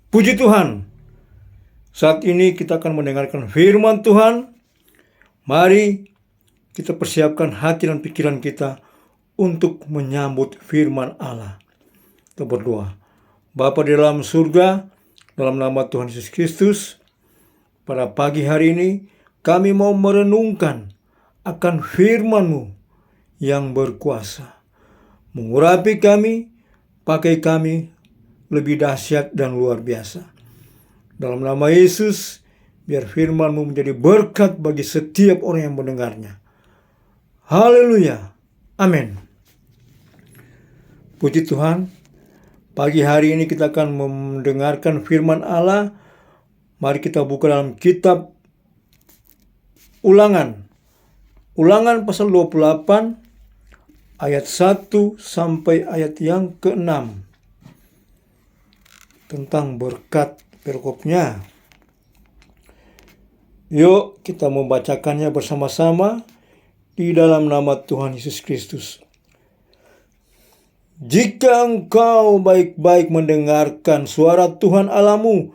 Puji Tuhan, saat ini kita akan mendengarkan firman Tuhan. Mari kita persiapkan hati dan pikiran kita untuk menyambut firman Allah. Kita berdoa. Bapa di dalam surga, dalam nama Tuhan Yesus Kristus, pada pagi hari ini kami mau merenungkan akan firman-Mu yang berkuasa. Mengurapi kami, pakai kami lebih dahsyat dan luar biasa. Dalam nama Yesus, biar firman-Mu menjadi berkat bagi setiap orang yang mendengarnya. Haleluya. Amin. Puji Tuhan, pagi hari ini kita akan mendengarkan firman Allah. Mari kita buka dalam kitab Ulangan. Ulangan pasal 28 ayat 1 sampai ayat yang ke-6. Tentang berkat perkopnya. Yuk kita membacakannya bersama-sama di dalam nama Tuhan Yesus Kristus. Jika engkau baik-baik mendengarkan suara Tuhan Allahmu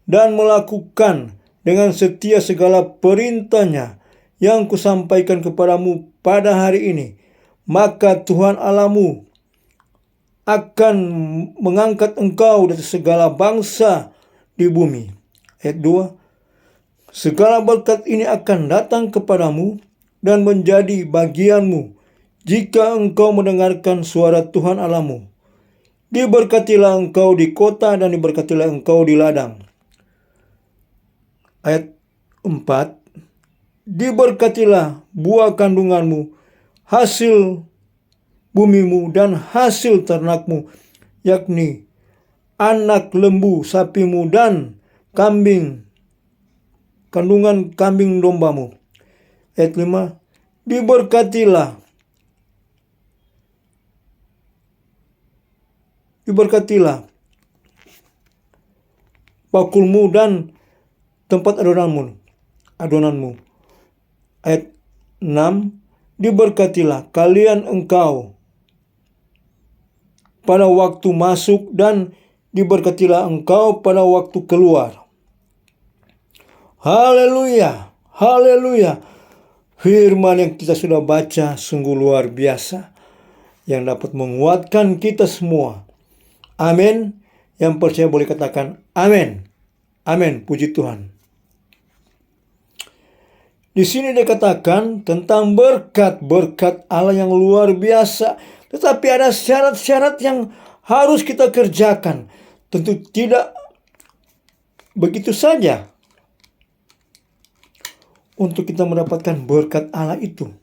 dan melakukan dengan setia segala perintahnya yang kusampaikan kepadamu pada hari ini, maka Tuhan Allahmu akan mengangkat engkau dari segala bangsa di bumi. Ayat 2. Segala berkat ini akan datang kepadamu dan menjadi bagianmu jika engkau mendengarkan suara Tuhan Allahmu. Diberkatilah engkau di kota dan diberkatilah engkau di ladang. Ayat 4. Diberkatilah buah kandunganmu, hasil bumimu dan hasil ternakmu, yakni anak lembu sapimu dan kambing, kandungan kambing dombamu. Ayat 5. Diberkatilah bakulmu dan tempat adonanmu. Ayat 6. Diberkatilah kalian engkau pada waktu masuk dan diberkatilah engkau pada waktu keluar. Haleluya, haleluya. Firman yang kita sudah baca sungguh luar biasa, yang dapat menguatkan kita semua. Amin. Yang percaya boleh katakan amin. Amin, puji Tuhan. Di sini dikatakan tentang berkat-berkat Allah yang luar biasa. Tetapi ada syarat-syarat yang harus kita kerjakan. Tentu tidak begitu saja untuk kita mendapatkan berkat Allah itu.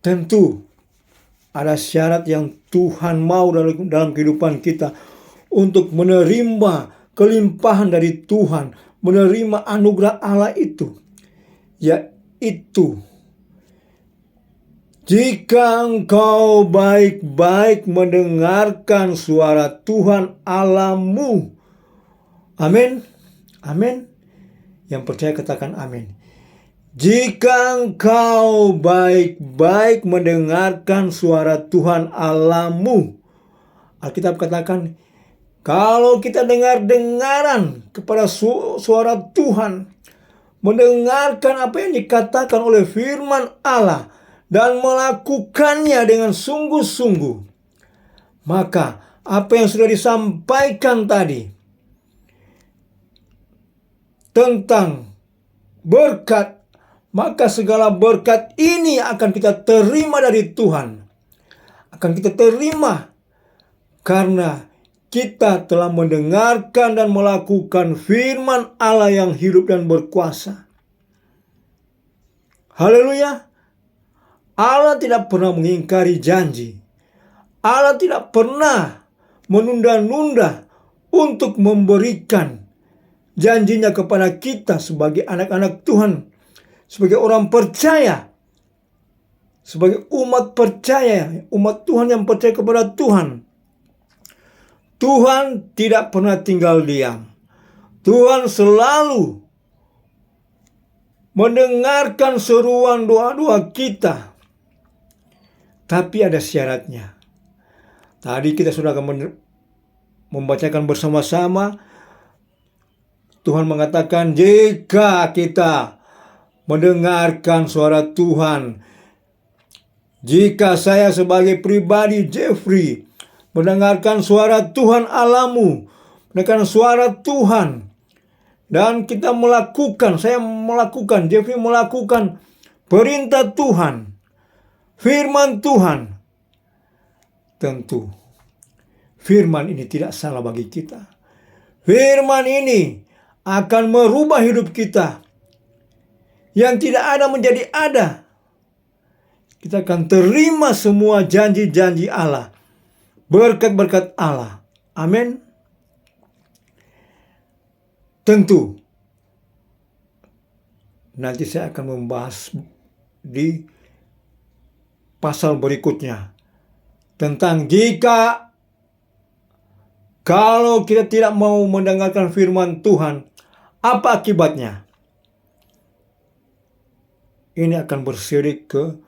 Tentu ada syarat yang Tuhan mau dalam kehidupan kita untuk menerima kelimpahan dari Tuhan, menerima anugerah Allah itu, yaitu jika engkau baik-baik mendengarkan suara Tuhan Allahmu. Amin. Amin. Yang percaya katakan amin. Jika engkau baik-baik mendengarkan suara Tuhan Allahmu. Alkitab katakan, kalau kita dengar-dengaran kepada suara Tuhan, mendengarkan apa yang dikatakan oleh firman Allah, dan melakukannya dengan sungguh-sungguh, maka apa yang sudah disampaikan tadi tentang berkat, maka segala berkat ini akan kita terima dari Tuhan. Akan kita terima karena kita telah mendengarkan dan melakukan firman Allah yang hidup dan berkuasa. Haleluya. Allah tidak pernah mengingkari janji. Allah tidak pernah menunda-nunda untuk memberikan janjinya kepada kita sebagai anak-anak Tuhan, sebagai orang percaya, sebagai umat percaya, umat Tuhan yang percaya kepada Tuhan. Tuhan tidak pernah tinggal diam. Tuhan selalu mendengarkan seruan doa-doa kita. Tapi ada syaratnya. Tadi kita sudah membacakan bersama-sama. Tuhan mengatakan, jika kita mendengarkan suara Tuhan, jika saya sebagai pribadi Jeffrey mendengarkan suara Tuhan Allahmu, mendengarkan suara Tuhan, dan kita melakukan, Jeffrey melakukan perintah Tuhan, firman Tuhan, tentu firman ini tidak salah bagi kita. Firman ini akan merubah hidup kita. Yang tidak ada menjadi ada. Kita akan terima semua janji-janji Allah, berkat-berkat Allah. Amin. Tentu nanti saya akan membahas di pasal berikutnya tentang kalau kita tidak mau mendengarkan firman Tuhan, apa akibatnya? Ini akan bersirik ke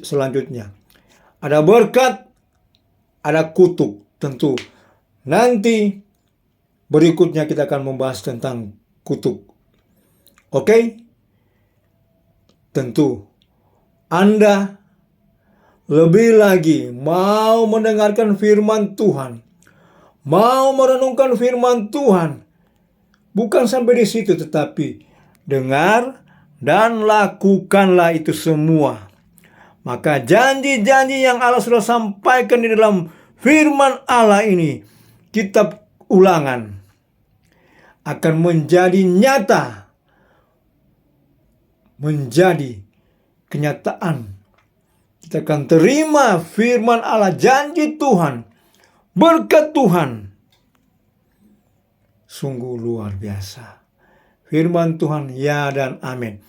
selanjutnya. Ada berkat, ada kutuk. Tentu nanti berikutnya kita akan membahas tentang kutuk. Oke? Tentu Anda lebih lagi mau mendengarkan firman Tuhan, mau merenungkan firman Tuhan. Bukan sampai di situ, tetapi dengar dan lakukanlah itu semua. Maka janji-janji yang Allah sudah sampaikan di dalam firman Allah ini, kitab Ulangan, akan menjadi nyata, menjadi kenyataan. Kita akan terima firman Allah, janji Tuhan, berkat Tuhan. Sungguh luar biasa. Firman Tuhan, ya dan amin.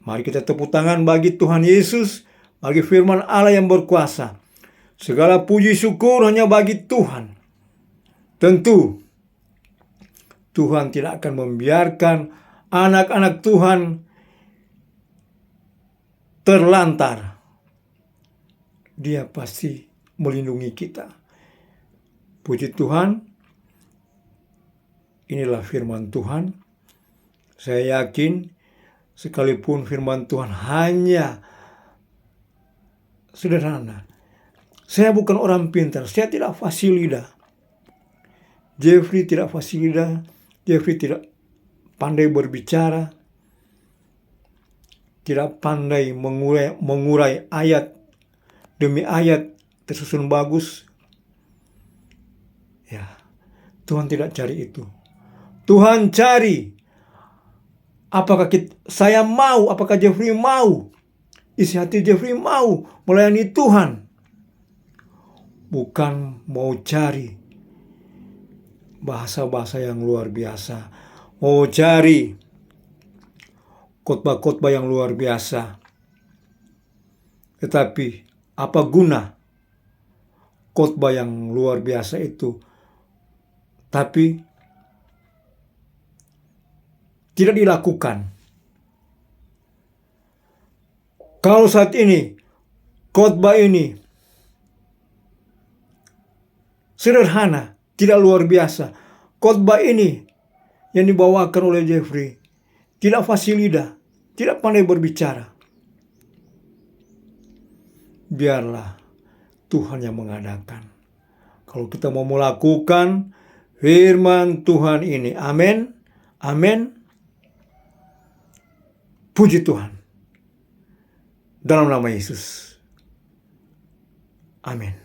Mari kita tepuk tangan bagi Tuhan Yesus, bagi firman Allah yang berkuasa. Segala puji syukur hanya bagi Tuhan. Tentu Tuhan tidak akan membiarkan anak-anak Tuhan terlantar. Dia pasti melindungi kita. Puji Tuhan. Inilah firman Tuhan. Saya yakin sekalipun firman Tuhan hanya sederhana. Saya bukan orang pintar. Saya tidak fasih lidah. Jeffrey tidak fasih lidah. Jeffrey tidak pandai berbicara. Tidak pandai mengurai ayat demi ayat tersusun bagus. Ya, Tuhan tidak cari itu. Tuhan cari apakah saya mau, apakah Jeffrey mau, isi hati Jeffrey mau melayani Tuhan. Bukan mau cari bahasa-bahasa yang luar biasa, mau cari khotbah-khotbah yang luar biasa. Tetapi apa guna khotbah yang luar biasa itu, tapi tidak dilakukan? Kalau saat ini khotbah ini sederhana, tidak luar biasa, khotbah ini yang dibawakan oleh Jeffrey tidak fasih lidah, tidak pandai berbicara, biarlah Tuhan yang mengadakan. Kalau kita mau melakukan firman Tuhan ini, amin, amin. Puji Tuhan. Dalam nama Yesus. Amin.